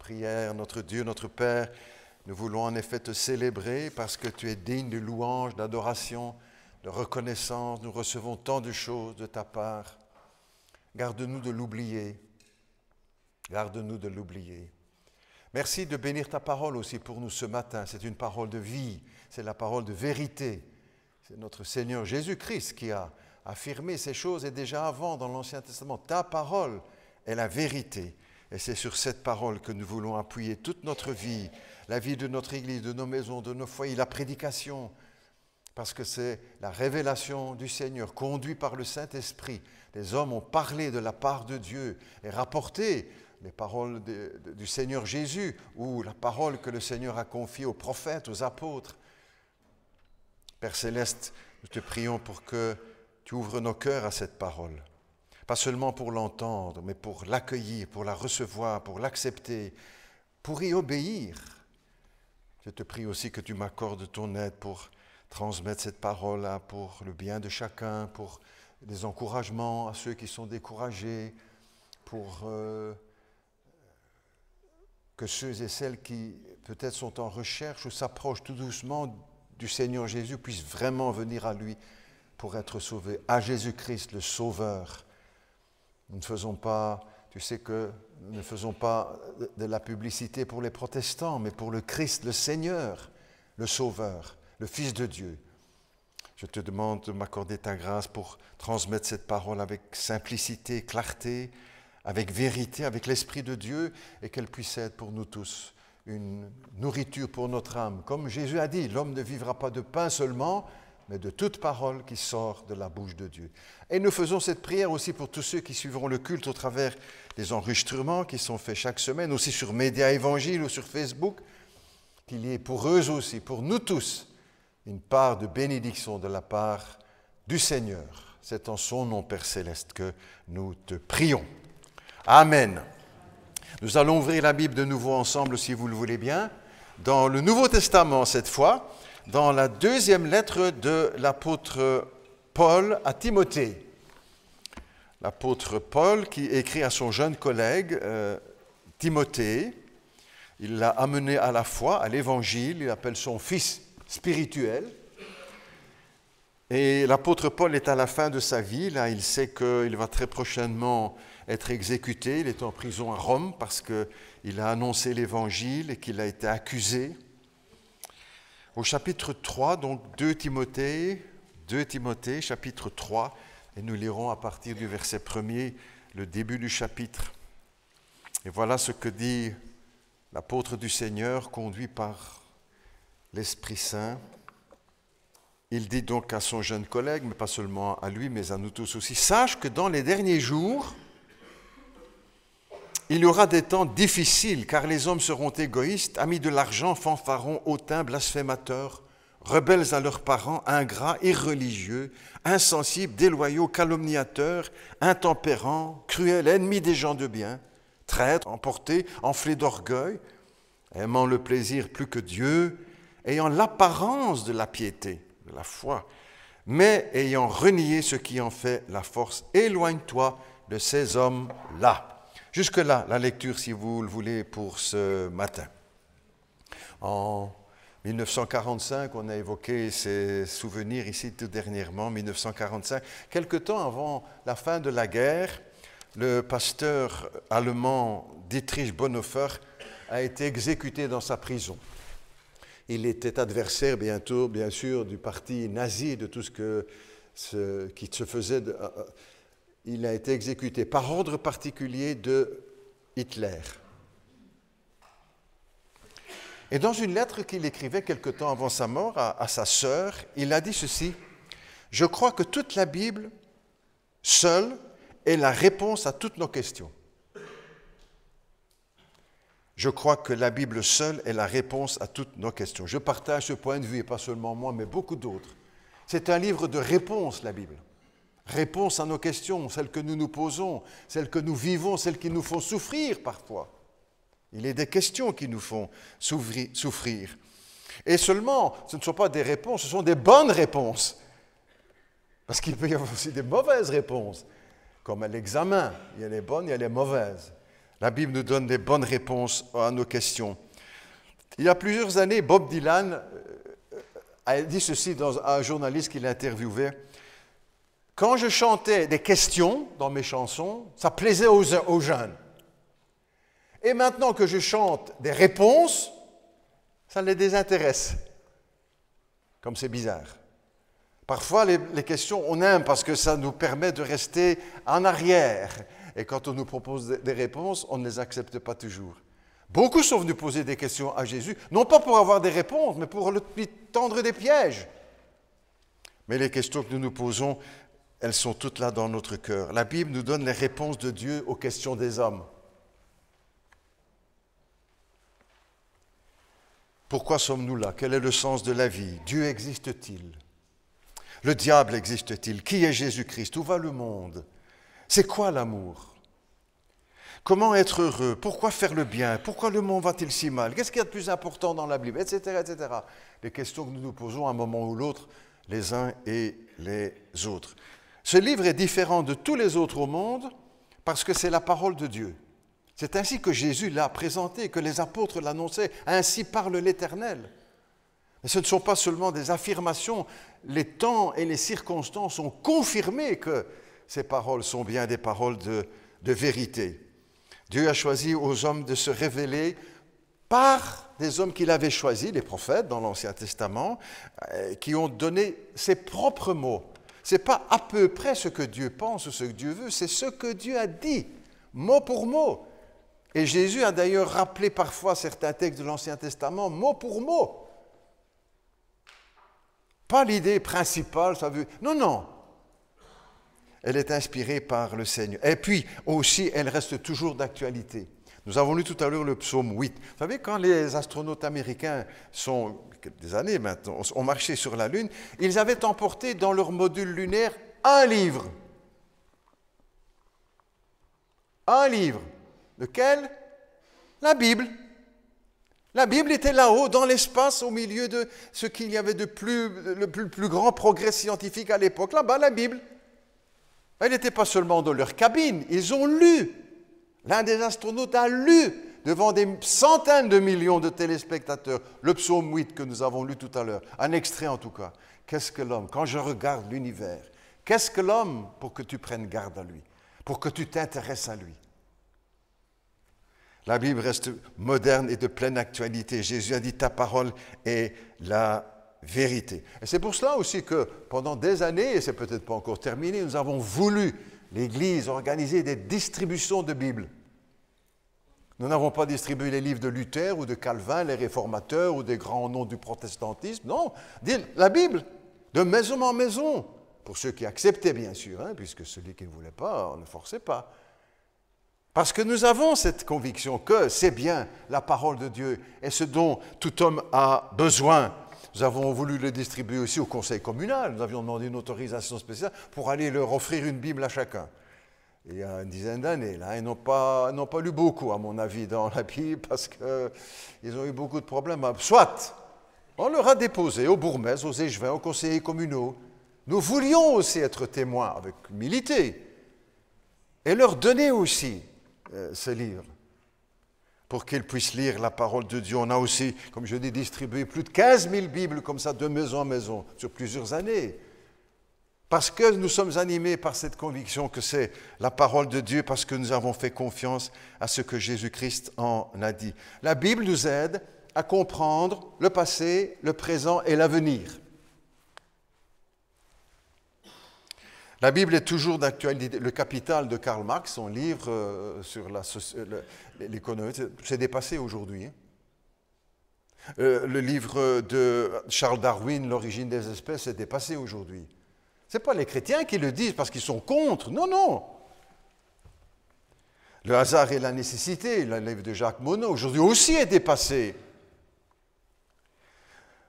prière. Notre Dieu, notre Père, nous voulons en effet te célébrer parce que tu es digne de louange, d'adoration, de reconnaissance. Nous recevons tant de choses de ta part. Garde-nous de l'oublier. Garde-nous de l'oublier. Merci de bénir ta parole aussi pour nous ce matin. C'est une parole de vie, c'est la parole de vérité. C'est notre Seigneur Jésus-Christ qui a affirmé ces choses et déjà avant dans l'Ancien Testament. Ta parole est la vérité. Et c'est sur cette parole que nous voulons appuyer toute notre vie, la vie de notre Église, de nos maisons, de nos foyers, la prédication, parce que c'est la révélation du Seigneur, conduit par le Saint-Esprit. Les hommes ont parlé de la part de Dieu et rapporté les paroles du Seigneur Jésus ou la parole que le Seigneur a confiée aux prophètes, aux apôtres. Père Céleste, nous te prions pour que tu ouvres nos cœurs à cette parole. Pas seulement pour l'entendre, mais pour l'accueillir, pour la recevoir, pour l'accepter, pour y obéir. Je te prie aussi que tu m'accordes ton aide pour transmettre cette parole-là pour le bien de chacun, pour des encouragements à ceux qui sont découragés, pour que ceux et celles qui peut-être sont en recherche ou s'approchent tout doucement du Seigneur Jésus puissent vraiment venir à lui pour être sauvés, à Jésus-Christ le Sauveur. Nous ne faisons pas, tu sais que nous ne faisons pas de la publicité pour les protestants, mais pour le Christ, le Seigneur, le Sauveur, le Fils de Dieu. Je te demande de m'accorder ta grâce pour transmettre cette parole avec simplicité, clarté, avec vérité, avec l'Esprit de Dieu, et qu'elle puisse être pour nous tous une nourriture pour notre âme. Comme Jésus a dit, l'homme ne vivra pas de pain seulement, mais de toute parole qui sort de la bouche de Dieu. Et nous faisons cette prière aussi pour tous ceux qui suivront le culte au travers des enregistrements qui sont faits chaque semaine, aussi sur Média Évangile ou sur Facebook, qu'il y ait pour eux aussi, pour nous tous, une part de bénédiction de la part du Seigneur. C'est en son nom, Père Céleste, que nous te prions. Amen. Nous allons ouvrir la Bible de nouveau ensemble, si vous le voulez bien, dans le Nouveau Testament cette fois, dans la deuxième lettre de l'apôtre Paul à Timothée. L'apôtre Paul qui écrit à son jeune collègue Timothée, il l'a amené à la foi, à l'évangile, il appelle son fils spirituel. Et l'apôtre Paul est à la fin de sa vie, là il sait qu'il va très prochainement être exécuté, il est en prison à Rome parce qu'il a annoncé l'évangile et qu'il a été accusé. Au chapitre 3, donc 2 Timothée, chapitre 3, et nous lirons à partir du verset 1er le début du chapitre. Et voilà ce que dit l'apôtre du Seigneur, conduit par l'Esprit Saint. Il dit donc à son jeune collègue, mais pas seulement à lui, mais à nous tous aussi, « Sache que dans les derniers jours, il y aura des temps difficiles, car les hommes seront égoïstes, amis de l'argent, fanfarons, hautains, blasphémateurs, rebelles à leurs parents, ingrats, irreligieux, insensibles, déloyaux, calomniateurs, intempérants, cruels, ennemis des gens de bien, traîtres, emportés, enflés d'orgueil, aimant le plaisir plus que Dieu, ayant l'apparence de la piété, de la foi, mais ayant renié ce qui en fait la force. Éloigne-toi de ces hommes-là. » Jusque-là, la lecture, si vous le voulez, pour ce matin. En 1945, on a évoqué ces souvenirs ici tout dernièrement, 1945. Quelque temps avant la fin de la guerre, le pasteur allemand Dietrich Bonhoeffer a été exécuté dans sa prison. Il était adversaire, bien sûr, du parti nazi, de tout qui se faisait. Il a été exécuté par ordre particulier de Hitler. Et dans une lettre qu'il écrivait quelque temps avant sa mort à sa sœur, il a dit ceci: « Je crois que toute la Bible, seule, est la réponse à toutes nos questions. » Je crois que la Bible seule est la réponse à toutes nos questions. Je partage ce point de vue, et pas seulement moi, mais beaucoup d'autres. C'est un livre de réponses, la Bible. Réponse à nos questions, celles que nous nous posons, celles que nous vivons, celles qui nous font souffrir parfois. Il est des questions qui nous font souffrir. Et seulement, ce ne sont pas des réponses, ce sont des bonnes réponses. Parce qu'il peut y avoir aussi des mauvaises réponses, comme à l'examen. Il y a les bonnes, il y a les mauvaises. La Bible nous donne des bonnes réponses à nos questions. Il y a plusieurs années, Bob Dylan a dit ceci à un journaliste qu'il interviewait. Quand je chantais des questions dans mes chansons, ça plaisait aux jeunes. Et maintenant que je chante des réponses, ça les désintéresse. Comme c'est bizarre. Parfois, les questions, on aime parce que ça nous permet de rester en arrière. Et quand on nous propose des réponses, on ne les accepte pas toujours. Beaucoup sont venus poser des questions à Jésus, non pas pour avoir des réponses, mais pour lui tendre des pièges. Mais les questions que nous nous posons, elles sont toutes là dans notre cœur. La Bible nous donne les réponses de Dieu aux questions des hommes. Pourquoi sommes-nous là? Quel est le sens de la vie? Dieu existe-t-il? Le diable existe-t-il? Qui est Jésus-Christ? Où va le monde? C'est quoi l'amour? Comment être heureux? Pourquoi faire le bien? Pourquoi le monde va-t-il si mal? Qu'est-ce qu'il y a de plus important dans la Bible? Etc., etc. Les questions que nous nous posons à un moment ou l'autre, les uns et les autres. Ce livre est différent de tous les autres au monde parce que c'est la parole de Dieu. C'est ainsi que Jésus l'a présenté, que les apôtres l'annonçaient. Ainsi parle l'Éternel. Mais ce ne sont pas seulement des affirmations. Les temps et les circonstances ont confirmé que ces paroles sont bien des paroles de vérité. Dieu a choisi aux hommes de se révéler par des hommes qu'il avait choisis, les prophètes dans l'Ancien Testament, qui ont donné ses propres mots. Ce n'est pas à peu près ce que Dieu pense ou ce que Dieu veut, c'est ce que Dieu a dit, mot pour mot. Et Jésus a d'ailleurs rappelé parfois certains textes de l'Ancien Testament, mot pour mot. Pas l'idée principale, ça veut... Non, non. Elle est inspirée par le Seigneur. Et puis aussi, elle reste toujours d'actualité. Nous avons lu tout à l'heure le psaume 8. Vous savez, quand les astronautes américains des années maintenant, ont marché sur la Lune, ils avaient emporté dans leur module lunaire un livre. Un livre. Lequel? La Bible. La Bible était là-haut, dans l'espace, au milieu de ce qu'il y avait de le plus grand progrès scientifique à l'époque. Là-bas, la Bible. Elle n'était pas seulement dans leur cabine, ils ont lu. L'un des astronautes a lu devant des centaines de millions de téléspectateurs le psaume 8 que nous avons lu tout à l'heure, un extrait en tout cas. Qu'est-ce que l'homme? Quand je regarde l'univers, qu'est-ce que l'homme pour que tu prennes garde à lui, pour que tu t'intéresses à lui? La Bible reste moderne et de pleine actualité. Jésus a dit, ta parole est la vérité. Et c'est pour cela aussi que pendant des années, et c'est peut-être pas encore terminé, nous avons voulu, l'Église, organiser des distributions de Bibles. Nous n'avons pas distribué les livres de Luther ou de Calvin, les réformateurs ou des grands noms du protestantisme. Non, la Bible, de maison en maison, pour ceux qui acceptaient bien sûr, hein, puisque celui qui ne voulait pas, on ne forçait pas. Parce que nous avons cette conviction que c'est bien la parole de Dieu et ce dont tout homme a besoin. Nous avons voulu le distribuer aussi au conseil communal. Nous avions demandé une autorisation spéciale pour aller leur offrir une Bible à chacun. Il y a une dizaine d'années, là, ils n'ont pas lu beaucoup, à mon avis, dans la Bible parce qu'ils ont eu beaucoup de problèmes. Soit, on leur a déposé au bourgmestre, aux échevins, aux conseillers communaux. Nous voulions aussi être témoins avec humilité et leur donner aussi ce livre pour qu'ils puissent lire la parole de Dieu. On a aussi, comme je dis, distribué plus de 15 000 Bibles comme ça de maison en maison sur plusieurs années. Parce que nous sommes animés par cette conviction que c'est la parole de Dieu, parce que nous avons fait confiance à ce que Jésus-Christ en a dit. La Bible nous aide à comprendre le passé, le présent et l'avenir. La Bible est toujours d'actualité. Le Capital de Karl Marx, son livre sur l'économie, c'est dépassé aujourd'hui. Le livre de Charles Darwin, L'origine des espèces, c'est dépassé aujourd'hui. Ce n'est pas les chrétiens qui le disent parce qu'ils sont contre. Non, non. Le hasard et la nécessité, le livre de Jacques Monod, aujourd'hui aussi est dépassé.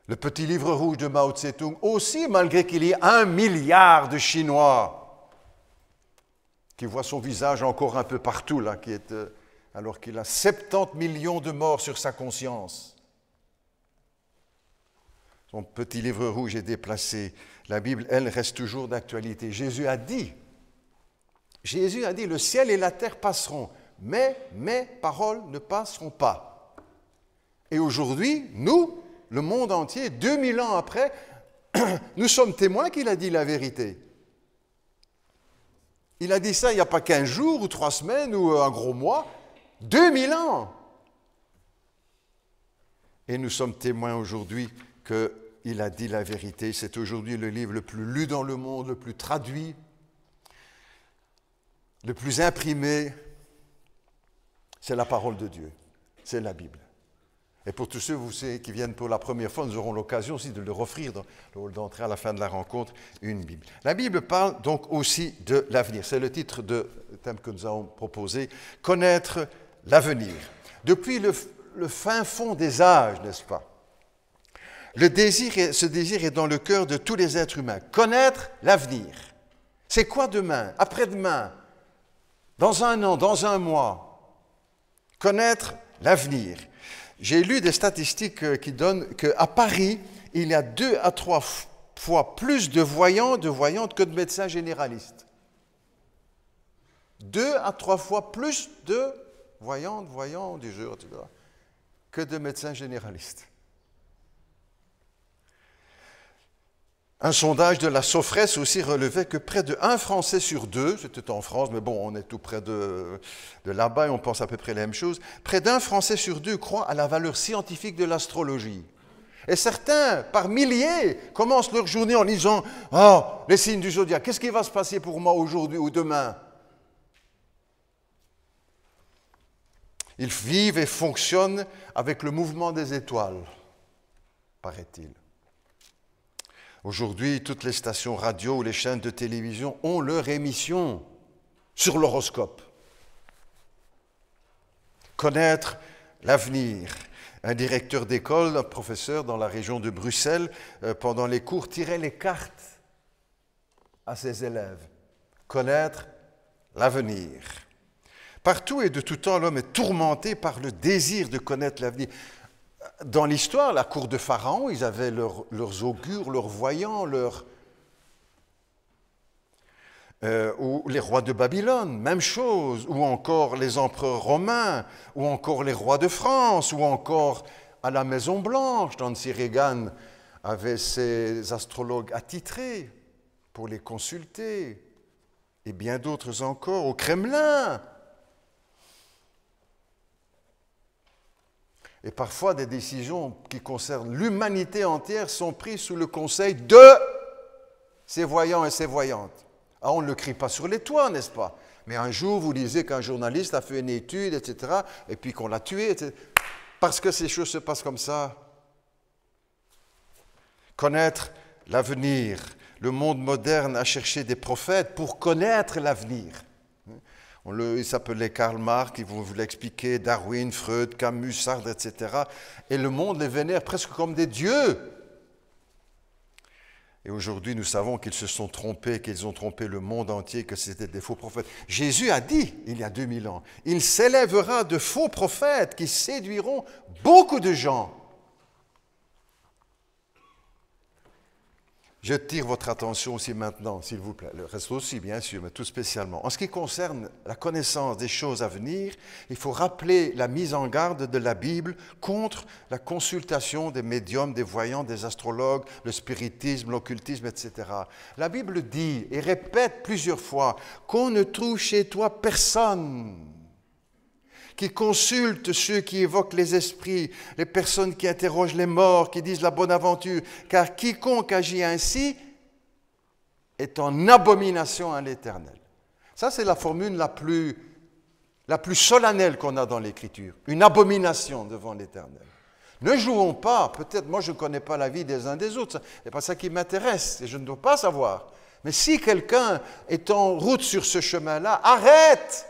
Le petit livre rouge de Mao Tse-tung aussi, malgré qu'il y ait 1 milliard de Chinois qui voient son visage encore un peu partout, là, alors qu'il a 70 millions de morts sur sa conscience. Son petit livre rouge est déplacé. La Bible, elle, reste toujours d'actualité. Jésus a dit, le ciel et la terre passeront, mais mes paroles ne passeront pas. Et aujourd'hui, nous, le monde entier, 2000 ans après, nous sommes témoins qu'il a dit la vérité. Il a dit ça il n'y a pas 15 jours ou 3 semaines ou un gros mois, 2000 ans. Et nous sommes témoins aujourd'hui qu'il a dit la vérité. C'est aujourd'hui le livre le plus lu dans le monde, le plus traduit, le plus imprimé. C'est la parole de Dieu, c'est la Bible. Et pour tous ceux vous savez, qui viennent pour la première fois, nous aurons l'occasion aussi de leur offrir, d'entrer à la fin de la rencontre, une Bible. La Bible parle donc aussi de l'avenir. C'est le titre du thème que nous avons proposé, « Connaître l'avenir ». Depuis le fin fond des âges, n'est-ce pas? Ce désir est dans le cœur de tous les êtres humains. Connaître l'avenir. C'est quoi demain, après-demain, dans un an, dans un mois? Connaître l'avenir. J'ai lu des statistiques qui donnent qu'à Paris, il y a 2 à 3 fois plus de voyants, de voyantes que de médecins généralistes. 2 à 3 fois plus de voyants, du jour, etc., que de médecins généralistes. Un sondage de la Sofres aussi relevait que près de 1 Français sur 2, c'était en France, mais bon, on est tout près de là-bas et on pense à peu près la même chose, près d'1 Français sur 2 croient à la valeur scientifique de l'astrologie. Et certains, par milliers, commencent leur journée en lisant « Oh, les signes du zodiaque, qu'est-ce qui va se passer pour moi aujourd'hui ou demain ?» Ils vivent et fonctionnent avec le mouvement des étoiles, paraît-il. Aujourd'hui, toutes les stations radio ou les chaînes de télévision ont leur émission sur l'horoscope. Connaître l'avenir. Un directeur d'école, un professeur dans la région de Bruxelles, pendant les cours, tirait les cartes à ses élèves. Connaître l'avenir. Partout et de tout temps, l'homme est tourmenté par le désir de connaître l'avenir. Dans l'histoire, la cour de Pharaon, ils avaient leurs augures, leurs voyants, ou les rois de Babylone, même chose, ou encore les empereurs romains, ou encore les rois de France, ou encore à la Maison-Blanche, Nancy Reagan avait ses astrologues attitrés pour les consulter, et bien d'autres encore, au Kremlin. Et parfois, des décisions qui concernent l'humanité entière sont prises sous le conseil de ces voyants et ces voyantes. Ah, on ne le crie pas sur les toits, n'est-ce pas? Mais un jour, vous lisez qu'un journaliste a fait une étude, etc., et puis qu'on l'a tué, etc., parce que ces choses se passent comme ça. Connaître l'avenir. Le monde moderne a cherché des prophètes pour connaître l'avenir. Il s'appelait Karl Marx, il vous l'expliquer, Darwin, Freud, Camus, Sartre, etc. Et le monde les vénère presque comme des dieux. Et aujourd'hui, nous savons qu'ils se sont trompés, qu'ils ont trompé le monde entier, que c'était des faux prophètes. Jésus a dit, il y a 2000 ans, il s'élèvera de faux prophètes qui séduiront beaucoup de gens. Je tire votre attention aussi maintenant, s'il vous plaît, le reste aussi bien sûr, mais tout spécialement. En ce qui concerne la connaissance des choses à venir, il faut rappeler la mise en garde de la Bible contre la consultation des médiums, des voyants, des astrologues, le spiritisme, l'occultisme, etc. La Bible dit et répète plusieurs fois qu'on ne trouve chez toi personne qui consulte ceux qui évoquent les esprits, les personnes qui interrogent les morts, qui disent la bonne aventure, car quiconque agit ainsi est en abomination à l'Éternel. Ça, c'est la formule la plus solennelle qu'on a dans l'Écriture, une abomination devant l'Éternel. Ne jouons pas, peut-être, moi je ne connais pas la vie des uns des autres, ce n'est pas ça qui m'intéresse et je ne dois pas savoir. Mais si quelqu'un est en route sur ce chemin-là, arrête!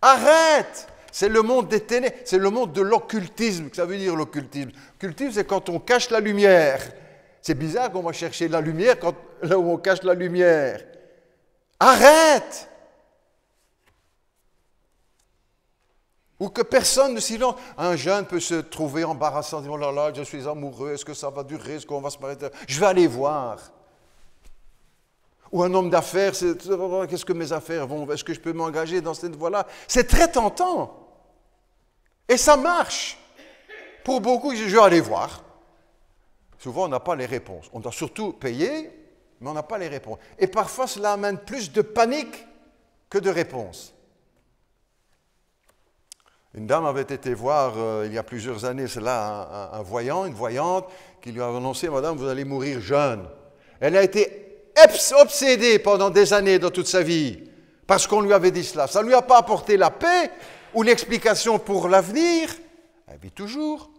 Arrête! C'est le monde des ténèbres, c'est le monde de l'occultisme. Ça veut dire l'occultisme. L'occultisme, c'est quand on cache la lumière. C'est bizarre qu'on va chercher la lumière là où on cache la lumière. Arrête! Ou que personne ne s'y lance. Un jeune peut se trouver embarrassant, dire « Oh là là, je suis amoureux, est-ce que ça va durer, est-ce qu'on va se marier ?» Je vais aller voir. Ou un homme d'affaires, qu'est-ce que mes affaires vont, est-ce que je peux m'engager dans cette voie-là? C'est très tentant. Et ça marche. Pour beaucoup, je vais aller voir. Souvent, on n'a pas les réponses. On doit surtout payer, mais on n'a pas les réponses. Et parfois, cela amène plus de panique que de réponses. Une dame avait été voir, il y a plusieurs années, cela, un voyant, une voyante, qui lui a annoncé, « Madame, vous allez mourir jeune. » Elle a été obsédée pendant des années dans toute sa vie, parce qu'on lui avait dit cela. Ça ne lui a pas apporté la paix ou l'explication pour l'avenir. Elle vit toujours.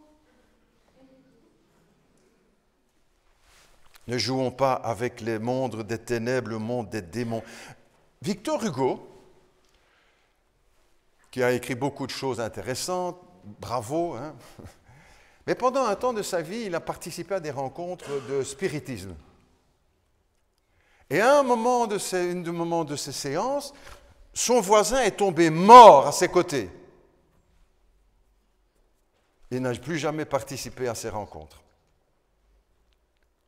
Ne jouons pas avec les mondes des ténèbres, le monde des démons. Victor Hugo, qui a écrit beaucoup de choses intéressantes, bravo, hein. Mais pendant un temps de sa vie, il a participé à des rencontres de spiritisme. Et à un moment de ces séances, son voisin est tombé mort à ses côtés. Il n'a plus jamais participé à ces rencontres.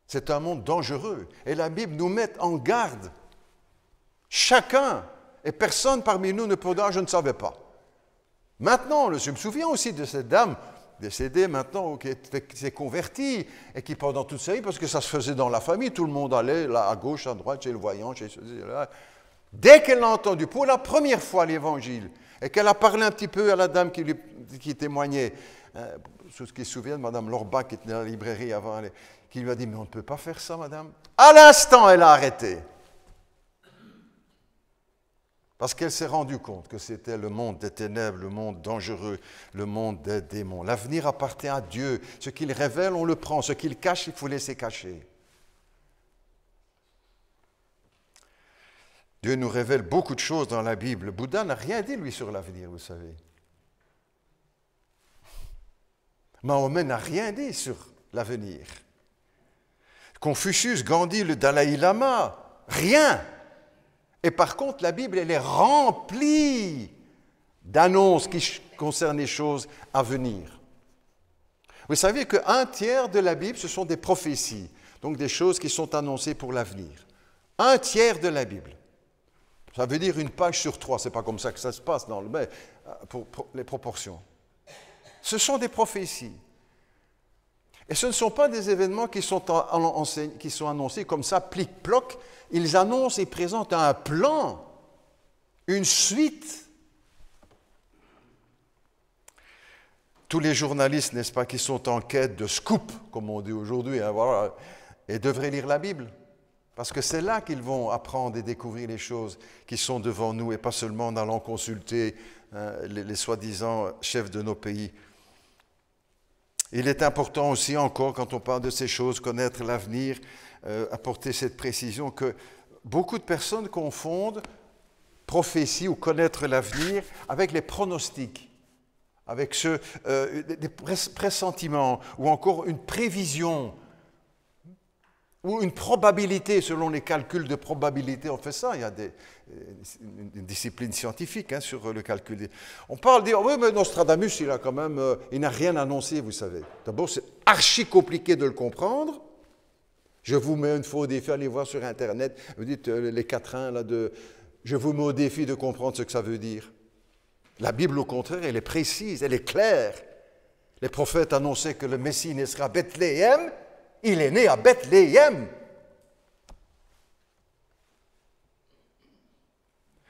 C'est un monde dangereux. Et la Bible nous met en garde. Chacun et personne parmi nous ne peut dire « je ne savais pas ». Maintenant, je me souviens aussi de cette dame décédée maintenant, qui s'est convertie et qui pendant toute sa vie, parce que ça se faisait dans la famille, tout le monde allait là, à gauche, à droite, chez le voyant, chez ceci, là. Dès qu'elle a entendu pour la première fois l'Évangile et qu'elle a parlé un petit peu à la dame qui témoignait, ceux qui se souviennent, Mme Lorba qui était dans la librairie avant, qui lui a dit « mais on ne peut pas faire ça, madame ». À l'instant, elle a arrêté. Parce qu'elle s'est rendue compte que c'était le monde des ténèbres, le monde dangereux, le monde des démons. L'avenir appartient à Dieu. Ce qu'il révèle, on le prend. Ce qu'il cache, il faut laisser cacher. Dieu nous révèle beaucoup de choses dans la Bible. Bouddha n'a rien dit, lui, sur l'avenir, vous savez. Mahomet n'a rien dit sur l'avenir. Confucius, Gandhi, le Dalai Lama, rien. Et par contre, la Bible, elle est remplie d'annonces qui concernent les choses à venir. Vous savez qu'un tiers de la Bible, ce sont des prophéties, donc des choses qui sont annoncées pour l'avenir. Un tiers de la Bible. Ça veut dire une page sur 3, ce n'est pas comme ça que ça se passe, mais pour les proportions. Ce sont des prophéties. Et ce ne sont pas des événements qui sont annoncés comme ça, plic-ploc. Ils annoncent et présentent un plan, une suite. Tous les journalistes, n'est-ce pas, qui sont en quête de scoop, comme on dit aujourd'hui, hein, voilà, et devraient lire la Bible. Parce que c'est là qu'ils vont apprendre et découvrir les choses qui sont devant nous, et pas seulement en allant consulter les soi-disant chefs de nos pays. Il est important aussi encore, quand on parle de ces choses, connaître l'avenir, apporter cette précision que beaucoup de personnes confondent prophétie ou connaître l'avenir avec les pronostics, avec des pressentiments ou encore une prévision ou une probabilité selon les calculs de probabilité. On fait ça, il y a une discipline scientifique sur le calcul. On parle de dire, oui, mais Nostradamus, il n'a rien annoncé, vous savez. D'abord, c'est archi compliqué de le comprendre. Je vous mets une fois au défi, allez voir sur Internet, vous dites les quatrains, je vous mets au défi de comprendre ce que ça veut dire. La Bible, au contraire, elle est précise, elle est claire. Les prophètes annonçaient que le Messie naîtra à Bethléem. Il est né à Bethléem.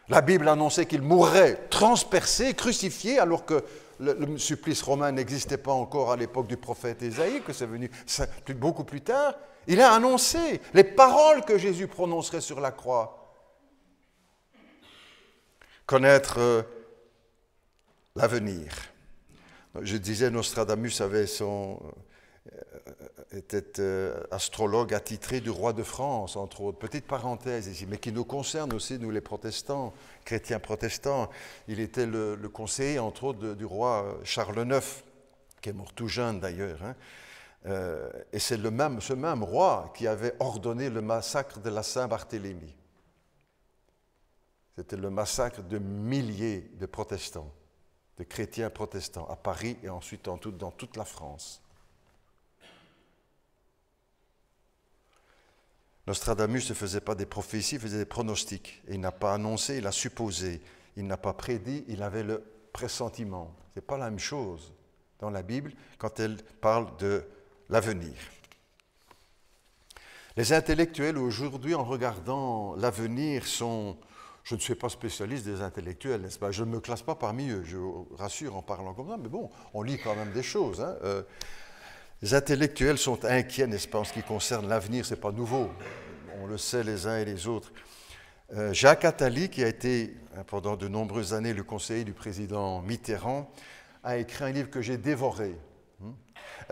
La Bible annonçait qu'il mourrait transpercé, crucifié, alors que le supplice romain n'existait pas encore à l'époque du prophète Ésaïe, que c'est venu beaucoup plus tard. Il a annoncé les paroles que Jésus prononcerait sur la croix. Connaître l'avenir. Je disais, Nostradamus était astrologue attitré du roi de France, entre autres. Petite parenthèse ici, mais qui nous concerne aussi, nous les protestants, chrétiens protestants. Il était le conseiller, entre autres, du roi Charles IX, qui est mort tout jeune d'ailleurs. Et c'est ce même roi qui avait ordonné le massacre de la Saint-Barthélemy. C'était le massacre de milliers de protestants, de chrétiens protestants, à Paris et ensuite dans toute la France. Nostradamus ne faisait pas des prophéties, il faisait des pronostics. Et il n'a pas annoncé, il a supposé. Il n'a pas prédit, il avait le pressentiment. Ce n'est pas la même chose dans la Bible quand elle parle de l'avenir. Les intellectuels aujourd'hui, en regardant l'avenir, sont... Je ne suis pas spécialiste des intellectuels, n'est-ce pas? Je ne me classe pas parmi eux, je vous rassure en parlant comme ça, mais bon, on lit quand même des choses. Hein. Les intellectuels sont inquiets, n'est-ce pas, en ce qui concerne l'avenir, ce n'est pas nouveau. On le sait les uns et les autres. Jacques Attali, qui a été pendant de nombreuses années le conseiller du président Mitterrand, a écrit un livre que j'ai dévoré,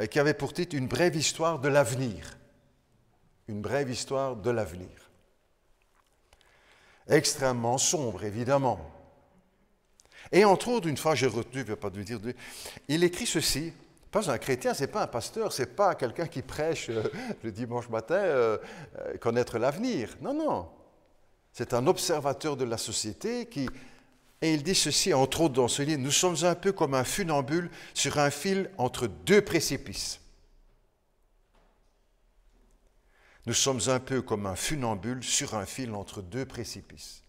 qui avait pour titre « Une brève histoire de l'avenir ». Une brève histoire de l'avenir. Extrêmement sombre, évidemment. Et entre autres, une fois, j'ai retenu, je ne vais pas vous dire, il écrit ceci, pas un chrétien, ce n'est pas un pasteur, ce n'est pas quelqu'un qui prêche le dimanche matin, connaître l'avenir. Non, non. C'est un observateur de la société qui... Et il dit ceci, entre autres dans ce livre, nous sommes un peu comme un funambule sur un fil entre deux précipices. Nous sommes un peu comme un funambule sur un fil entre deux précipices.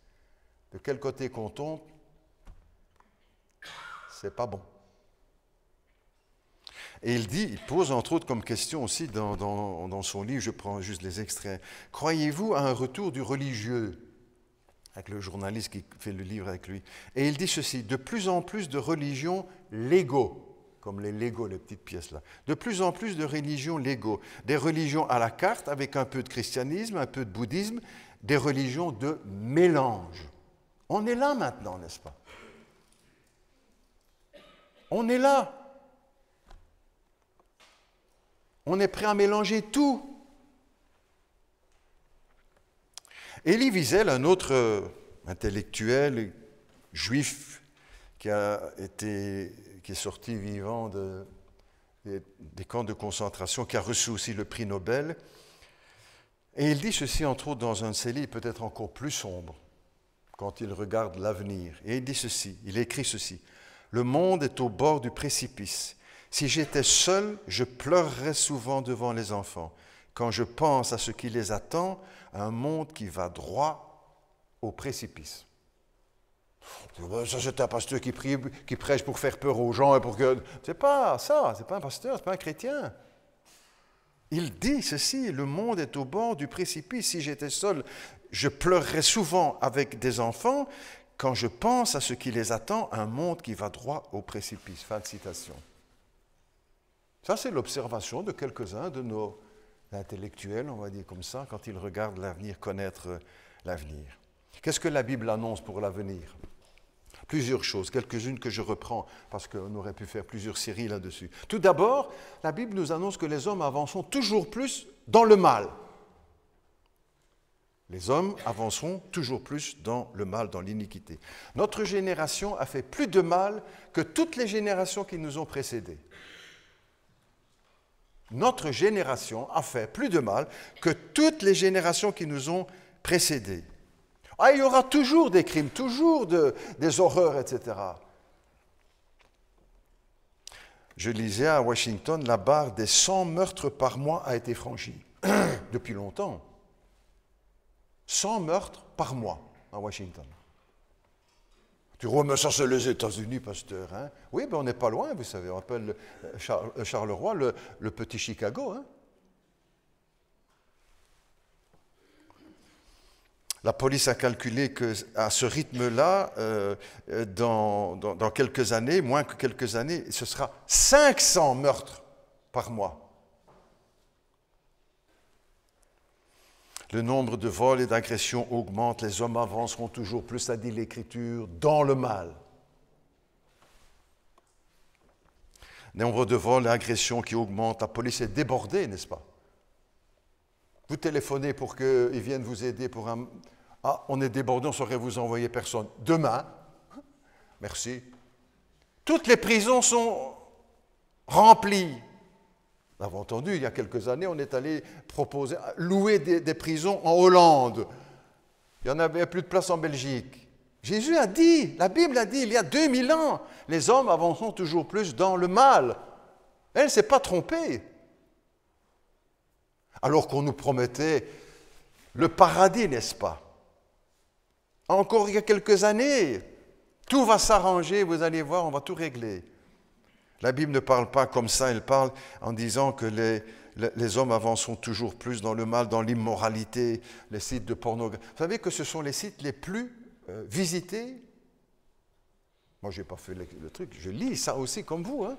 De quel côté qu'on tombe, c'est pas bon. Et il pose entre autres comme question aussi dans son livre, je prends juste les extraits, croyez-vous à un retour du religieux? Avec le journaliste qui fait le livre avec lui. Et il dit ceci, de plus en plus de religions Lego, comme les Lego, les petites pièces là, de plus en plus de religions Lego, des religions à la carte avec un peu de christianisme, un peu de bouddhisme, des religions de mélange. On est là maintenant, n'est-ce pas? On est là. On est prêt à mélanger tout. Élie Wiesel, un autre intellectuel juif qui est sorti vivant des camps de concentration, qui a reçu aussi le prix Nobel, et il dit ceci, entre autres, dans un de ses livres peut-être encore plus sombre, quand il regarde l'avenir. Et il dit ceci, il écrit ceci, « Le monde est au bord du précipice. Si j'étais seul, je pleurerais souvent devant les enfants. Quand je pense à ce qui les attend, un monde qui va droit au précipice. » Ça, c'est un pasteur qui prêche pour faire peur aux gens et pour que... C'est pas ça, c'est pas un pasteur, c'est pas un chrétien. Il dit ceci, le monde est au bord du précipice. Si j'étais seul, je pleurerais souvent avec des enfants. Quand je pense à ce qui les attend, un monde qui va droit au précipice. Fin de citation. Ça, c'est l'observation de quelques-uns de nos intellectuels, on va dire comme ça, quand ils regardent l'avenir, connaître l'avenir. Qu'est-ce que la Bible annonce pour l'avenir? Plusieurs choses, quelques-unes que je reprends, parce qu'on aurait pu faire plusieurs séries là-dessus. Tout d'abord, la Bible nous annonce que les hommes avanceront toujours plus dans le mal. Les hommes avanceront toujours plus dans le mal, dans l'iniquité. Notre génération a fait plus de mal que toutes les générations qui nous ont précédées. Notre génération a fait plus de mal que toutes les générations qui nous ont précédées. Ah, il y aura toujours des crimes, toujours des horreurs, etc. Je lisais à Washington, la barre des 100 meurtres par mois a été franchie depuis longtemps. 100 meurtres par mois à Washington. Tu vois, mais ça c'est les États-Unis, pasteur. Hein? Oui, ben on n'est pas loin, vous savez. On appelle Charleroi le petit Chicago. Hein? La police a calculé qu'à ce rythme-là, dans quelques années, moins que quelques années, ce sera 500 meurtres par mois. Le nombre de vols et d'agressions augmente, les hommes avanceront toujours plus, a dit l'Écriture, dans le mal. Le nombre de vols et d'agressions qui augmente, la police est débordée, n'est-ce pas? Vous téléphonez pour qu'ils viennent vous aider pour un... Ah, on est débordé, on ne saurait vous envoyer personne. Demain, merci. Toutes les prisons sont remplies. Vous avez entendu, il y a quelques années, on est allé proposer, louer des prisons en Hollande. Il n'y en avait plus de place en Belgique. Jésus a dit, la Bible a dit, il y a 2000 ans, les hommes avanceront toujours plus dans le mal. Elle ne s'est pas trompée. Alors qu'on nous promettait le paradis, n'est-ce pas? Encore il y a quelques années, tout va s'arranger, vous allez voir, on va tout régler. La Bible ne parle pas comme ça, elle parle en disant que les hommes avanceront toujours plus dans le mal, dans l'immoralité, les sites de pornographie. Vous savez que ce sont les sites les plus visités. Moi, je n'ai pas fait le truc, je lis ça aussi comme vous. Hein.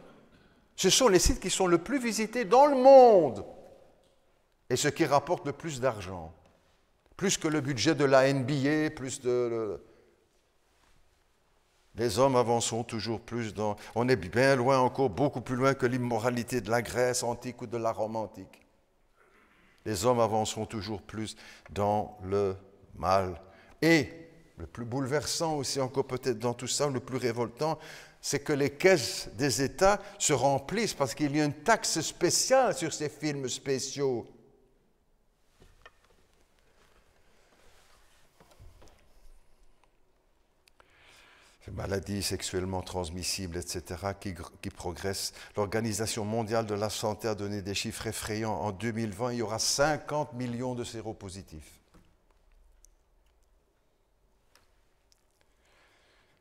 Ce sont les sites qui sont le plus visités dans le monde et ce qui rapporte le plus d'argent. Plus que le budget de la NBA, plus de... Les hommes avanceront toujours plus dans... On est bien loin encore, beaucoup plus loin que l'immoralité de la Grèce antique ou de la Rome antique. Les hommes avanceront toujours plus dans le mal. Et le plus bouleversant aussi, encore peut-être dans tout ça, le plus révoltant, c'est que les caisses des États se remplissent parce qu'il y a une taxe spéciale sur ces films spéciaux. Les maladies sexuellement transmissibles, etc., qui progressent. L'Organisation mondiale de la santé a donné des chiffres effrayants. En 2020, il y aura 50 millions de séropositifs.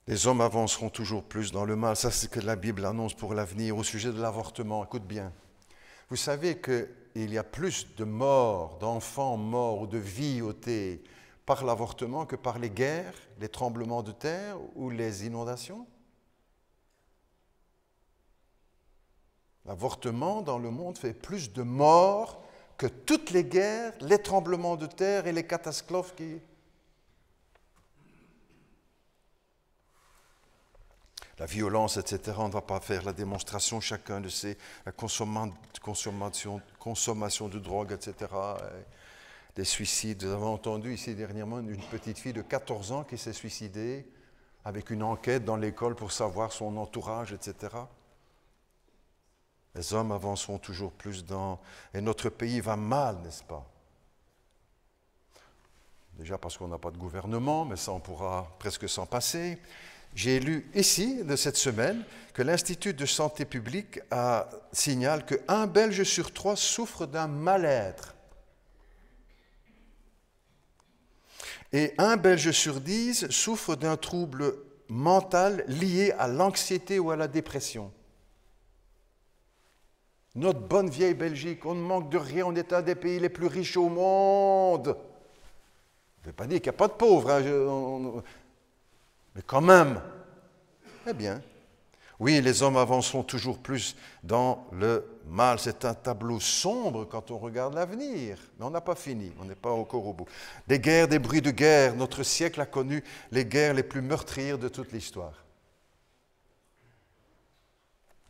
Les hommes avanceront toujours plus dans le mal. Ça, c'est ce que la Bible annonce pour l'avenir. Au sujet de l'avortement, écoute bien. Vous savez qu'il y a plus de morts, d'enfants morts ou de vies ôtées par l'avortement que par les guerres, les tremblements de terre ou les inondations? L'avortement dans le monde fait plus de morts que toutes les guerres, les tremblements de terre et les catastrophes qui... La violence, etc., on ne va pas faire la démonstration, chacun de ces consommation de drogue, etc., des suicides. Nous avons entendu ici dernièrement une petite fille de 14 ans qui s'est suicidée avec une enquête dans l'école pour savoir son entourage, etc. Les hommes avanceront toujours plus dans... Et notre pays va mal, n'est-ce pas? Déjà parce qu'on n'a pas de gouvernement, mais ça on pourra presque s'en passer. J'ai lu ici, de cette semaine, que l'Institut de santé publique signale qu'un Belge sur 3 souffre d'un mal-être. Et un Belge sur 10 souffre d'un trouble mental lié à l'anxiété ou à la dépression. Notre bonne vieille Belgique, on ne manque de rien, on est un des pays les plus riches au monde. Je ne veux pas dire qu'il n'y a pas de pauvres, hein, mais quand même. Eh bien, oui, les hommes avanceront toujours plus dans le mal. C'est un tableau sombre quand on regarde l'avenir. Mais on n'a pas fini, on n'est pas encore au bout. Des guerres, des bruits de guerre. Notre siècle a connu les guerres les plus meurtrières de toute l'histoire.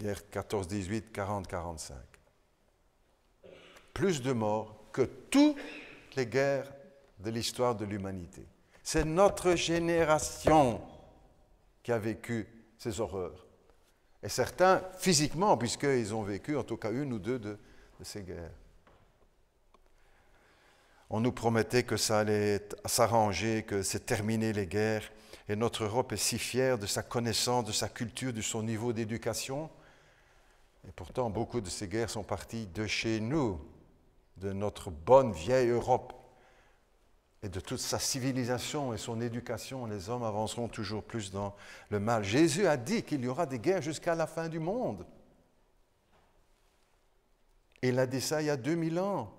Guerre 14-18, 40-45. Plus de morts que toutes les guerres de l'histoire de l'humanité. C'est notre génération qui a vécu ces horreurs. Et certains, physiquement, puisqu'ils ont vécu en tout cas une ou deux de ces guerres. On nous promettait que ça allait s'arranger, que c'est terminé les guerres. Et notre Europe est si fière de sa connaissance, de sa culture, de son niveau d'éducation. Et pourtant, beaucoup de ces guerres sont parties de chez nous, de notre bonne vieille Europe. Et de toute sa civilisation et son éducation, les hommes avanceront toujours plus dans le mal. Jésus a dit qu'il y aura des guerres jusqu'à la fin du monde. Il a dit ça il y a 2000 ans.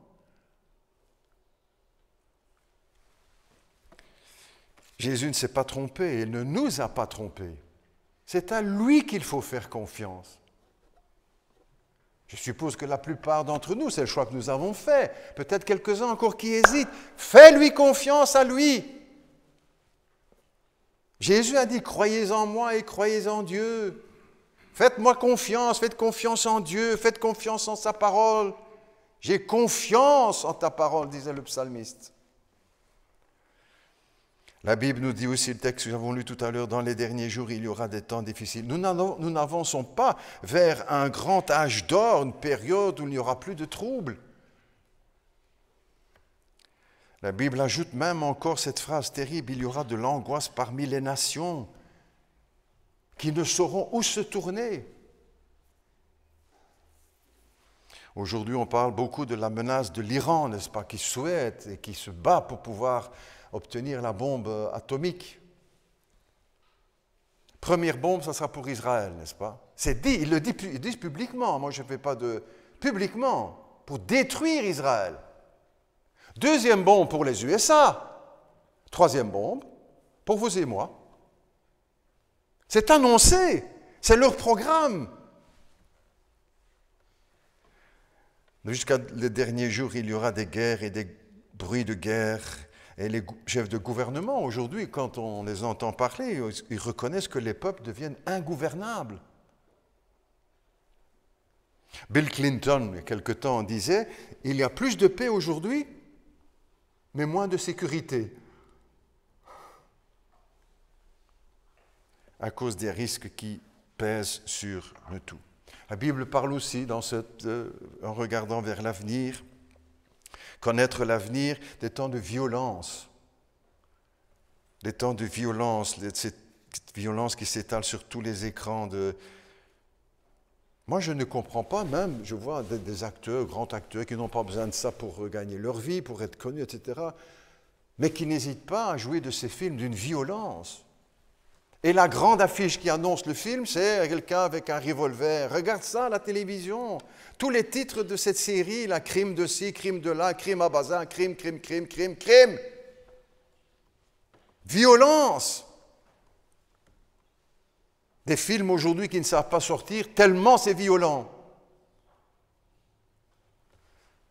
Jésus ne s'est pas trompé, il ne nous a pas trompés. C'est à lui qu'il faut faire confiance. Je suppose que la plupart d'entre nous, c'est le choix que nous avons fait. Peut-être quelques-uns encore qui hésitent. Fais-lui confiance à lui. Jésus a dit, croyez en moi et croyez en Dieu. Faites-moi confiance, faites confiance en Dieu, faites confiance en sa parole. J'ai confiance en ta parole, disait le psalmiste. La Bible nous dit aussi, le texte que nous avons lu tout à l'heure, dans les derniers jours, il y aura des temps difficiles. Nous n'avançons pas vers un grand âge d'or, une période où il n'y aura plus de troubles. La Bible ajoute même encore cette phrase terrible, il y aura de l'angoisse parmi les nations qui ne sauront où se tourner. Aujourd'hui, on parle beaucoup de la menace de l'Iran, n'est-ce pas, qui souhaite et qui se bat pour pouvoir obtenir la bombe atomique. Première bombe, ça sera pour Israël, n'est-ce pas? C'est dit, ils disent publiquement, moi je ne fais pas de... Publiquement, pour détruire Israël. Deuxième bombe pour les USA. Troisième bombe pour vous et moi. C'est annoncé, c'est leur programme. Jusqu'à les derniers jours, il y aura des guerres et des bruits de guerre. Et les chefs de gouvernement, aujourd'hui, quand on les entend parler, ils reconnaissent que les peuples deviennent ingouvernables. Bill Clinton, il y a quelque temps, disait « Il y a plus de paix aujourd'hui, mais moins de sécurité. » À cause des risques qui pèsent sur le tout. La Bible parle aussi, en regardant vers l'avenir, connaître l'avenir, des temps de violence. Des temps de violence, cette violence qui s'étale sur tous les écrans. Moi, je ne comprends pas même, je vois des acteurs, grands acteurs, qui n'ont pas besoin de ça pour gagner leur vie, pour être connus, etc., mais qui n'hésitent pas à jouer de ces films d'une violence. Et la grande affiche qui annonce le film, c'est quelqu'un avec un revolver. Regarde ça à la télévision. Tous les titres de cette série, la crime de ci, crime de là, crime à Bazin, crime. Violence. Des films aujourd'hui qui ne savent pas sortir tellement c'est violent.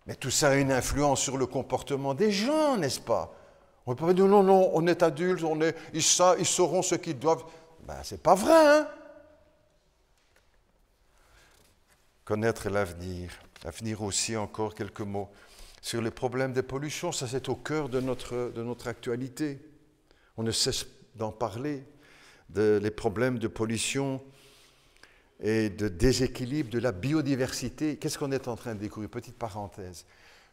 Mais tout ça a une influence sur le comportement des gens, n'est-ce pas? On ne peut pas dire non, on est adultes, ils sauront ce qu'ils doivent. Ben, c'est pas vrai, hein? Connaître l'avenir. L'avenir aussi, encore quelques mots. Sur les problèmes de pollution, ça c'est au cœur de notre actualité. On ne cesse d'en parler, les problèmes de pollution et de déséquilibre de la biodiversité. Qu'est-ce qu'on est en train de découvrir? Petite parenthèse.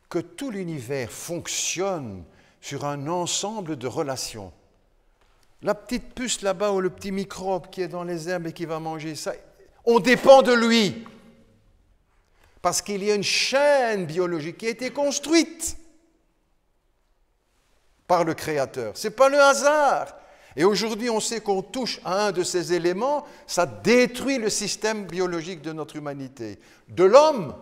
Que tout l'univers fonctionne sur un ensemble de relations. La petite puce là-bas ou le petit microbe qui est dans les herbes et qui va manger ça, on dépend de lui. Parce qu'il y a une chaîne biologique qui a été construite par le Créateur. Ce n'est pas le hasard. Et aujourd'hui, on sait qu'on touche à un de ces éléments, ça détruit le système biologique de notre humanité. De l'homme,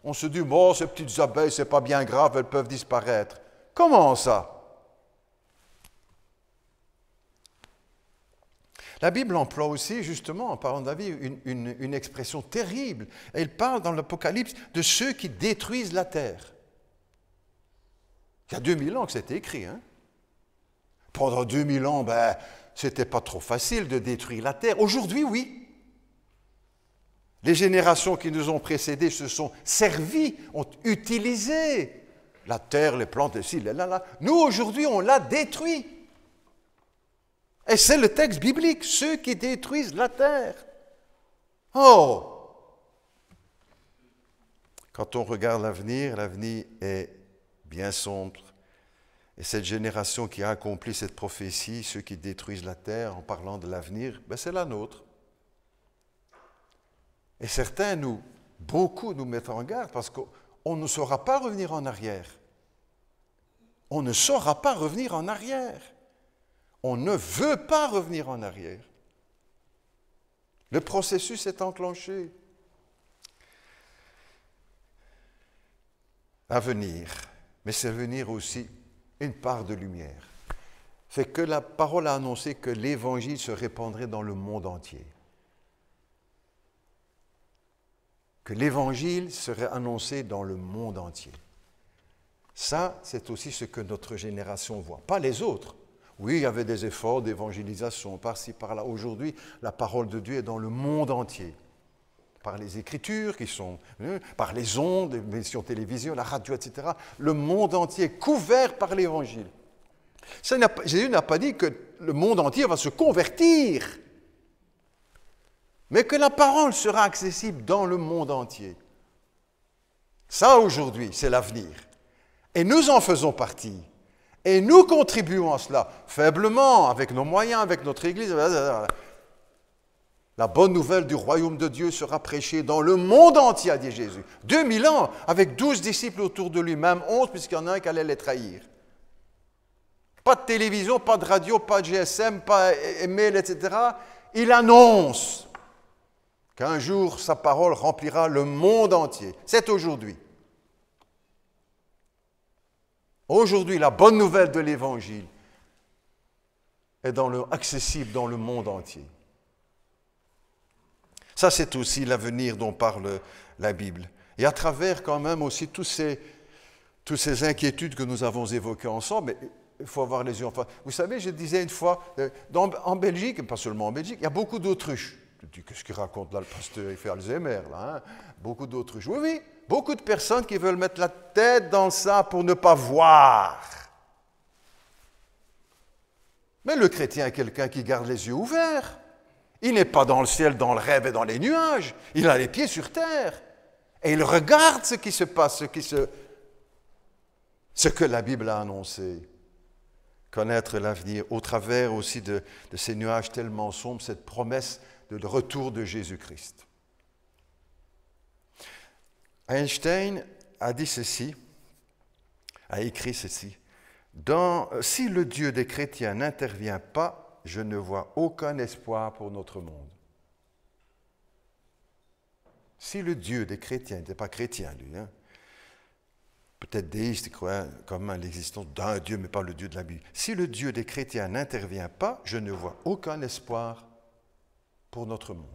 on se dit, bon, ces petites abeilles, ce n'est pas bien grave, elles peuvent disparaître. Comment ça? La Bible emploie aussi, justement, en parlant de la vie, une expression terrible. Elle parle dans l'Apocalypse de ceux qui détruisent la terre. Il y a 2000 ans que c'était écrit. Hein? Pendant 2000 ans, ce n'était pas trop facile de détruire la terre. Aujourd'hui, oui. Les générations qui nous ont précédés se sont servies, ont utilisé la terre, les plantes, ici, là. Nous, aujourd'hui, on l'a détruit. Et c'est le texte biblique, ceux qui détruisent la terre. Oh! Quand on regarde l'avenir, l'avenir est bien sombre. Et cette génération qui a accompli cette prophétie, ceux qui détruisent la terre en parlant de l'avenir, c'est la nôtre. Et certains, beaucoup nous mettent en garde parce qu'on ne saura pas revenir en arrière. On ne saura pas revenir en arrière. On ne veut pas revenir en arrière. Le processus est enclenché. À venir, mais c'est venir aussi une part de lumière. Fait que la parole a annoncé que l'évangile se répandrait dans le monde entier. Que l'évangile serait annoncé dans le monde entier. Ça, c'est aussi ce que notre génération voit, pas les autres. Oui, il y avait des efforts d'évangélisation par-ci, par-là. Aujourd'hui, la parole de Dieu est dans le monde entier. Par les Écritures, par les ondes, les émissions de télévision, la radio, etc. Le monde entier est couvert par l'Évangile. Jésus n'a pas dit que le monde entier va se convertir, mais que la parole sera accessible dans le monde entier. Ça, aujourd'hui, c'est l'avenir. Et nous en faisons partie. Et nous contribuons à cela, faiblement, avec nos moyens, avec notre Église. La bonne nouvelle du royaume de Dieu sera prêchée dans le monde entier, a dit Jésus. 2000 ans, avec 12 disciples autour de lui, même 11, puisqu'il y en a un qui allait les trahir. Pas de télévision, pas de radio, pas de GSM, pas email, etc. Il annonce qu'un jour, sa parole remplira le monde entier. C'est aujourd'hui. Aujourd'hui, la bonne nouvelle de l'Évangile est accessible dans le monde entier. Ça, c'est aussi l'avenir dont parle la Bible. Et à travers quand même aussi toutes ces inquiétudes que nous avons évoquées ensemble, mais il faut avoir les yeux en face. Vous savez, je disais une fois, en Belgique, et pas seulement en Belgique, il y a beaucoup d'autruches. Tu dis, qu'est-ce qu'il raconte là, le pasteur, il fait Alzheimer, là, hein? Beaucoup d'autruches. Oui, oui, beaucoup de personnes qui veulent mettre la tête dans ça pour ne pas voir. Mais le chrétien est quelqu'un qui garde les yeux ouverts. Il n'est pas dans le ciel, dans le rêve et dans les nuages. Il a les pieds sur terre. Et il regarde ce qui se passe, ce que la Bible a annoncé. Connaître l'avenir au travers aussi de ces nuages tellement sombres, cette promesse de retour de Jésus-Christ. Einstein a dit ceci, a écrit ceci. Si le Dieu des chrétiens n'intervient pas, je ne vois aucun espoir pour notre monde. Si le Dieu des chrétiens, il n'était pas chrétien lui, hein, peut-être déiste, il croit quand même à l'existence d'un Dieu, mais pas le Dieu de la Bible. Si le Dieu des chrétiens n'intervient pas, je ne vois aucun espoir pour notre monde.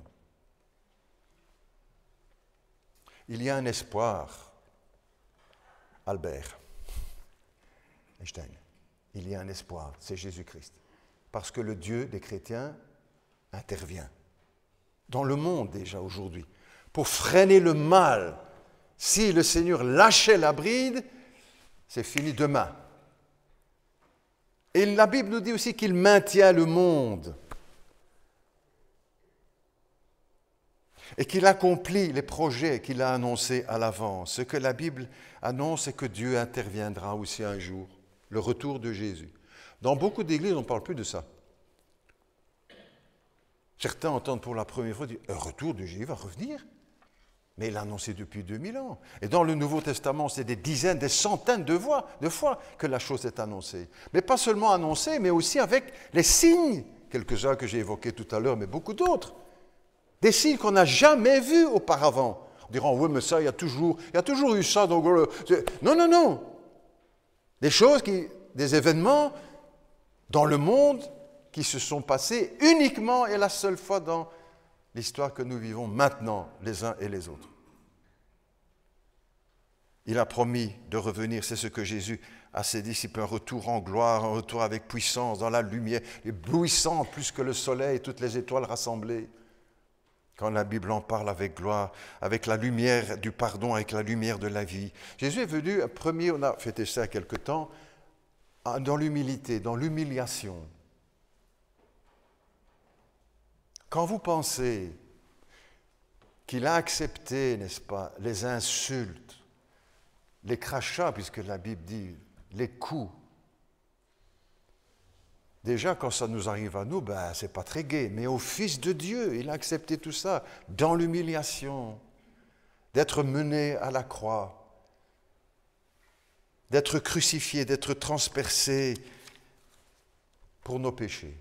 Il y a un espoir, Albert Einstein, il y a un espoir, c'est Jésus-Christ. Parce que le Dieu des chrétiens intervient dans le monde déjà aujourd'hui pour freiner le mal. Si le Seigneur lâchait la bride, c'est fini demain. Et la Bible nous dit aussi qu'il maintient le monde et qu'il accomplit les projets qu'il a annoncés à l'avance. Ce que la Bible annonce, c'est que Dieu interviendra aussi un jour, le retour de Jésus. Dans beaucoup d'églises, on ne parle plus de ça. Certains entendent pour la première fois dire « Un retour de Jésus va revenir ?» Mais il l'a annoncé depuis 2000 ans. Et dans le Nouveau Testament, c'est des dizaines, des centaines de fois que la chose est annoncée. Mais pas seulement annoncée, mais aussi avec les signes, quelques-uns que j'ai évoqués tout à l'heure, mais beaucoup d'autres. Des signes qu'on n'a jamais vus auparavant. On dira « Oui, mais ça, il y a toujours eu ça. » Donc, non, non, non. Des événements dans le monde qui se sont passés uniquement et la seule fois dans l'histoire que nous vivons maintenant, les uns et les autres. Il a promis de revenir, c'est ce que Jésus a ses disciples, un retour en gloire, un retour avec puissance, dans la lumière, éblouissant plus que le soleil et toutes les étoiles rassemblées. Quand la Bible en parle avec gloire, avec la lumière du pardon, avec la lumière de la vie. Jésus est venu, premier, on a fêté ça il y a quelque temps, dans l'humilité, dans l'humiliation. Quand vous pensez qu'il a accepté, n'est-ce pas, les insultes, les crachats, puisque la Bible dit, les coups, déjà quand ça nous arrive à nous, c'est pas très gai, mais au Fils de Dieu, il a accepté tout ça, dans l'humiliation, d'être mené à la croix, d'être crucifié, d'être transpercé pour nos péchés.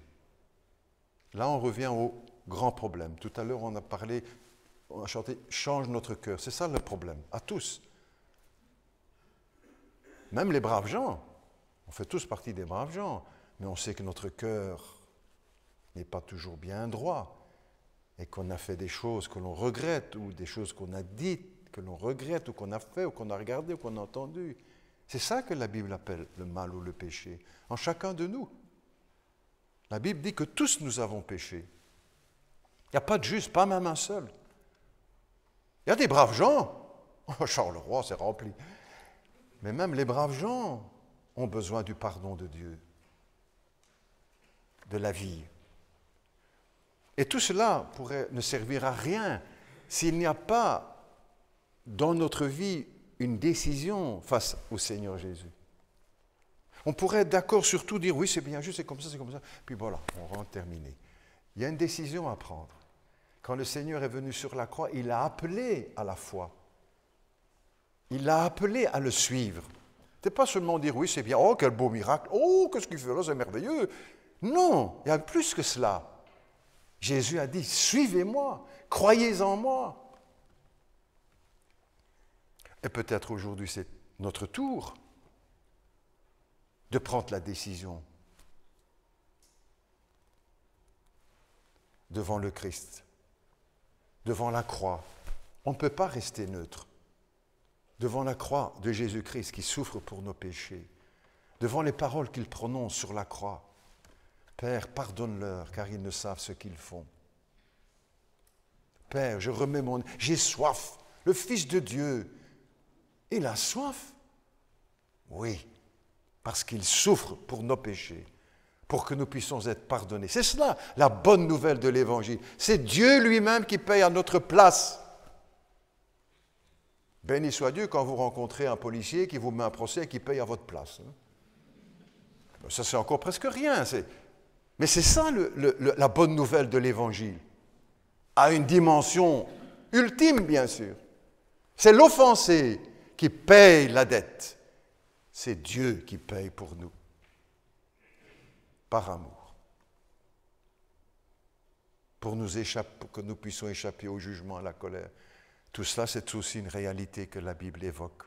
Là, on revient au grand problème. Tout à l'heure, on a chanté « Change notre cœur ». C'est ça le problème, à tous. Même les braves gens, on fait tous partie des braves gens, mais on sait que notre cœur n'est pas toujours bien droit et qu'on a fait des choses que l'on regrette ou des choses qu'on a dites, que l'on regrette ou qu'on a fait ou qu'on a regardé ou qu'on a entendu. C'est ça que la Bible appelle le mal ou le péché, en chacun de nous. La Bible dit que tous nous avons péché. Il n'y a pas de juste, pas même un seul. Il y a des braves gens. Oh, Charleroi, c'est rempli. Mais même les braves gens ont besoin du pardon de Dieu, de la vie. Et tout cela pourrait ne servir à rien s'il n'y a pas dans notre vie une décision face au Seigneur Jésus. On pourrait être d'accord sur tout, dire oui, c'est bien juste, c'est comme ça, puis voilà, on rentre terminé. Il y a une décision à prendre. Quand le Seigneur est venu sur la croix, il a appelé à la foi. Il l'a appelé à le suivre. Ce n'est pas seulement dire, oui, c'est bien, oh, quel beau miracle, oh, qu'est-ce qu'il fait là, c'est merveilleux. Non, il y a plus que cela. Jésus a dit, suivez-moi, croyez en moi. Et peut-être aujourd'hui, c'est notre tour de prendre la décision devant le Christ, devant la croix. On ne peut pas rester neutre. Devant la croix de Jésus-Christ qui souffre pour nos péchés, devant les paroles qu'il prononce sur la croix. Père, pardonne-leur, car ils ne savent ce qu'ils font. Père, je remets mon... J'ai soif. Le Fils de Dieu, il a soif. Oui, parce qu'il souffre pour nos péchés, pour que nous puissions être pardonnés. C'est cela, la bonne nouvelle de l'Évangile. C'est Dieu lui-même qui paye à notre place. Béni soit Dieu quand vous rencontrez un policier qui vous met un procès et qui paye à votre place. Ça, c'est encore presque rien. Mais c'est ça la bonne nouvelle de l'Évangile. À une dimension ultime, bien sûr. C'est l'offensé qui paye la dette. C'est Dieu qui paye pour nous. Par amour. Pour que nous puissions échapper au jugement, à la colère. Tout cela, c'est aussi une réalité que la Bible évoque.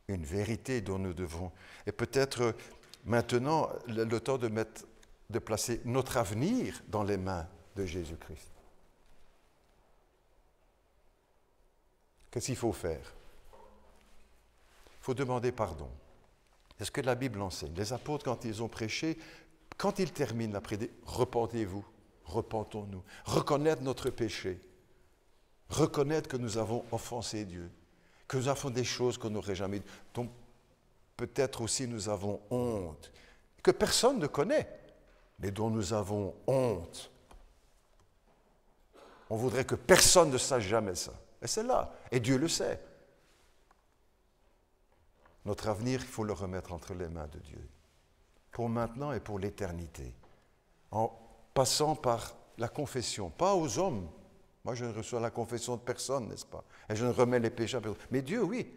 Une vérité dont nous devons. Et peut-être maintenant, le temps de placer notre avenir dans les mains de Jésus-Christ. Qu'est-ce qu'il faut faire? Il faut demander pardon. Est-ce que la Bible enseigne? Les apôtres, quand ils ont prêché, quand ils terminent la prédication, repentez-vous, repentons-nous, reconnaître notre péché. Reconnaître que nous avons offensé Dieu, que nous avons des choses qu'on n'aurait jamais dit, dont peut-être aussi nous avons honte, que personne ne connaît, mais dont nous avons honte. On voudrait que personne ne sache jamais ça. Et c'est là, et Dieu le sait. Notre avenir, il faut le remettre entre les mains de Dieu, pour maintenant et pour l'éternité, en passant par la confession, pas aux hommes. Moi, je ne reçois la confession de personne, n'est-ce pas? Et je ne remets les péchés à personne. Mais Dieu, oui,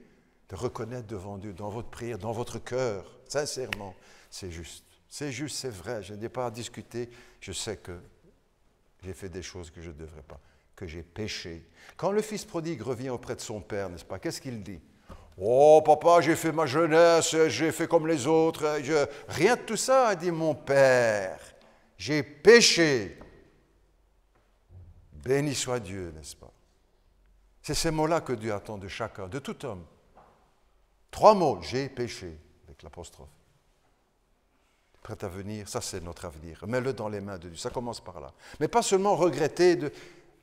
de reconnaître devant Dieu, dans votre prière, dans votre cœur, sincèrement, c'est juste. C'est juste, c'est vrai, je n'ai pas à discuter. Je sais que j'ai fait des choses que je ne devrais pas, que j'ai péché. Quand le fils prodigue revient auprès de son père, n'est-ce pas? Qu'est-ce qu'il dit? Oh, papa, j'ai fait ma jeunesse, j'ai fait comme les autres. Rien de tout ça, dit mon père. J'ai péché. Béni soit Dieu, n'est-ce pas? C'est ces mots-là que Dieu attend de chacun, de tout homme. 3 mots, j'ai péché, avec l'apostrophe. Prêt à venir, ça c'est notre avenir. Mets-le dans les mains de Dieu, ça commence par là. Mais pas seulement regretter,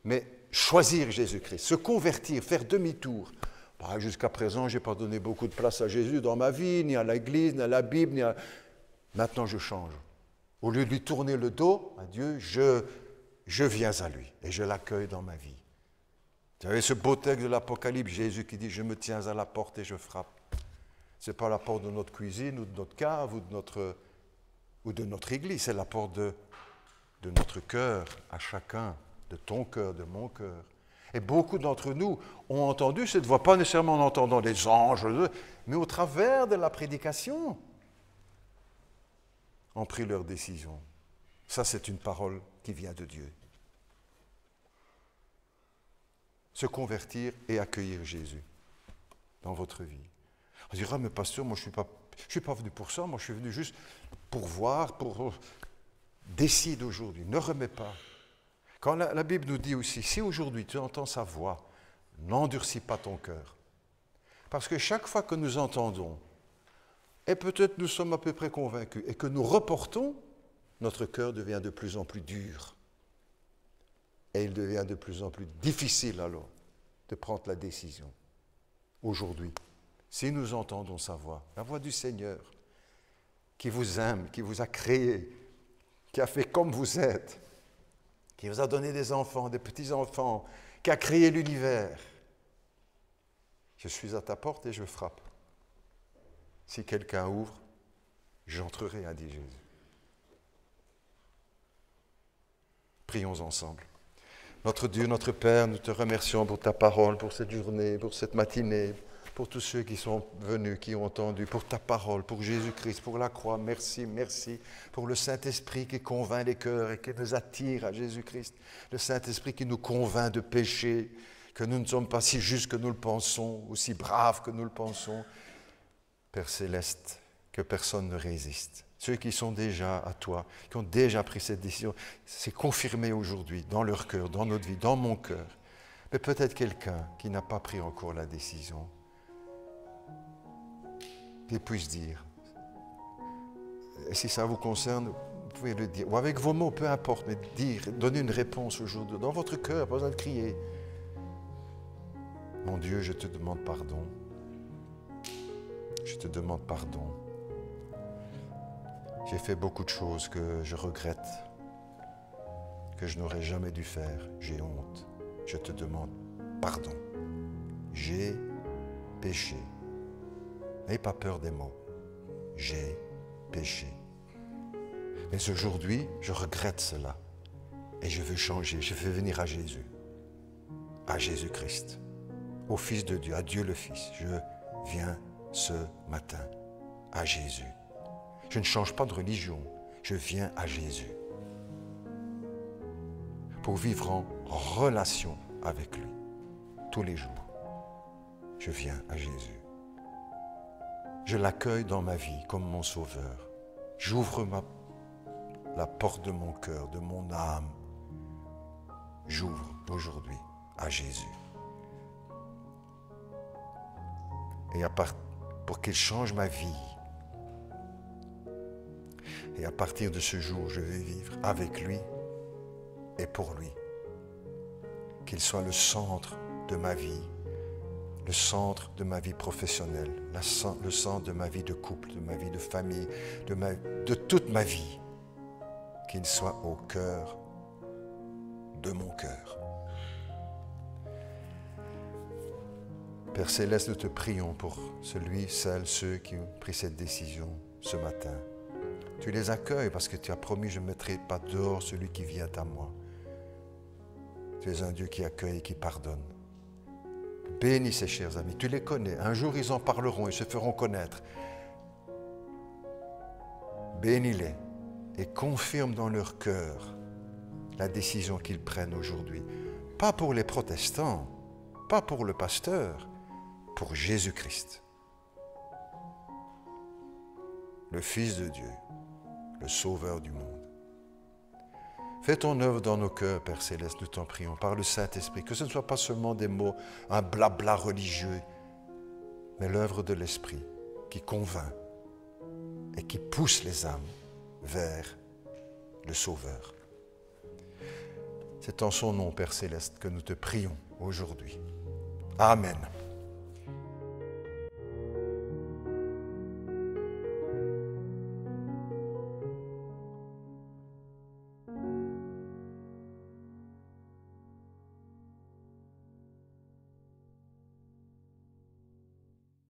mais choisir Jésus-Christ, se convertir, faire demi-tour. Bah, jusqu'à présent, je n'ai pas donné beaucoup de place à Jésus dans ma vie, ni à l'Église, ni à la Bible, ni à... Maintenant, je change. Au lieu de lui tourner le dos à Dieu, je viens à lui et je l'accueille dans ma vie. Vous savez ce beau texte de l'Apocalypse, Jésus qui dit « Je me tiens à la porte et je frappe ». Ce n'est pas la porte de notre cuisine ou de notre cave ou de notre église, c'est la porte de notre cœur à chacun, de ton cœur, de mon cœur. Et beaucoup d'entre nous ont entendu cette voix, pas nécessairement en entendant les anges, mais au travers de la prédication, ont pris leur décision. Ça, c'est une parole qui vient de Dieu. Se convertir et accueillir Jésus dans votre vie. On dira, mais pasteur, moi je suis pas venu pour ça, moi je suis venu juste pour voir, pour... Décide aujourd'hui, ne remets pas. Quand la Bible nous dit aussi, si aujourd'hui tu entends sa voix, n'endurcis pas ton cœur. Parce que chaque fois que nous entendons, et peut-être nous sommes à peu près convaincus, et que nous reportons, notre cœur devient de plus en plus dur. Et il devient de plus en plus difficile alors de prendre la décision. Aujourd'hui, si nous entendons sa voix, la voix du Seigneur, qui vous aime, qui vous a créé, qui a fait comme vous êtes, qui vous a donné des enfants, des petits-enfants, qui a créé l'univers. Je suis à ta porte et je frappe. Si quelqu'un ouvre, j'entrerai, a dit Jésus. Prions ensemble. Notre Dieu, notre Père, nous te remercions pour ta parole, pour cette journée, pour cette matinée, pour tous ceux qui sont venus, qui ont entendu, pour ta parole, pour Jésus-Christ, pour la croix. Merci, merci pour le Saint-Esprit qui convainc les cœurs et qui nous attire à Jésus-Christ. Le Saint-Esprit qui nous convainc de pécher, que nous ne sommes pas si justes que nous le pensons, ou si braves que nous le pensons. Père Céleste, que personne ne résiste. Ceux qui sont déjà à toi, qui ont déjà pris cette décision, c'est confirmé aujourd'hui dans leur cœur, dans notre vie, dans mon cœur. Mais peut-être quelqu'un qui n'a pas pris encore la décision, qu'il puisse dire. Et si ça vous concerne, vous pouvez le dire. Ou avec vos mots, peu importe, mais dire, donner une réponse aujourd'hui. Dans votre cœur, pas besoin de crier. Mon Dieu, je te demande pardon. Je te demande pardon. J'ai fait beaucoup de choses que je regrette, que je n'aurais jamais dû faire. J'ai honte. Je te demande pardon. J'ai péché. N'ayez pas peur des mots. J'ai péché. Mais aujourd'hui, je regrette cela. Et je veux changer. Je veux venir à Jésus. À Jésus-Christ. Au Fils de Dieu. À Dieu le Fils. Je viens ce matin à Jésus. Je ne change pas de religion, je viens à Jésus pour vivre en relation avec lui tous les jours. Je viens à Jésus. Je l'accueille dans ma vie comme mon sauveur. J'ouvre la porte de mon cœur, de mon âme. J'ouvre aujourd'hui à Jésus. Et pour qu'il change ma vie. Et à partir de ce jour, je vais vivre avec lui et pour lui. Qu'il soit le centre de ma vie, le centre de ma vie professionnelle, le centre de ma vie de couple, de ma vie de famille, de toute ma vie. Qu'il soit au cœur de mon cœur. Père Céleste, nous te prions pour ceux qui ont pris cette décision ce matin. Tu les accueilles parce que tu as promis, je ne mettrai pas dehors celui qui vient à moi. Tu es un Dieu qui accueille et qui pardonne. Bénis ces chers amis, tu les connais. Un jour, ils en parleront, ils se feront connaître. Bénis-les et confirme dans leur cœur la décision qu'ils prennent aujourd'hui. Pas pour les protestants, pas pour le pasteur, pour Jésus-Christ, le Fils de Dieu, le Sauveur du monde. Fais ton œuvre dans nos cœurs, Père Céleste, nous t'en prions, par le Saint-Esprit, que ce ne soit pas seulement des mots, un blabla religieux, mais l'œuvre de l'Esprit qui convainc et qui pousse les âmes vers le Sauveur. C'est en son nom, Père Céleste, que nous te prions aujourd'hui. Amen.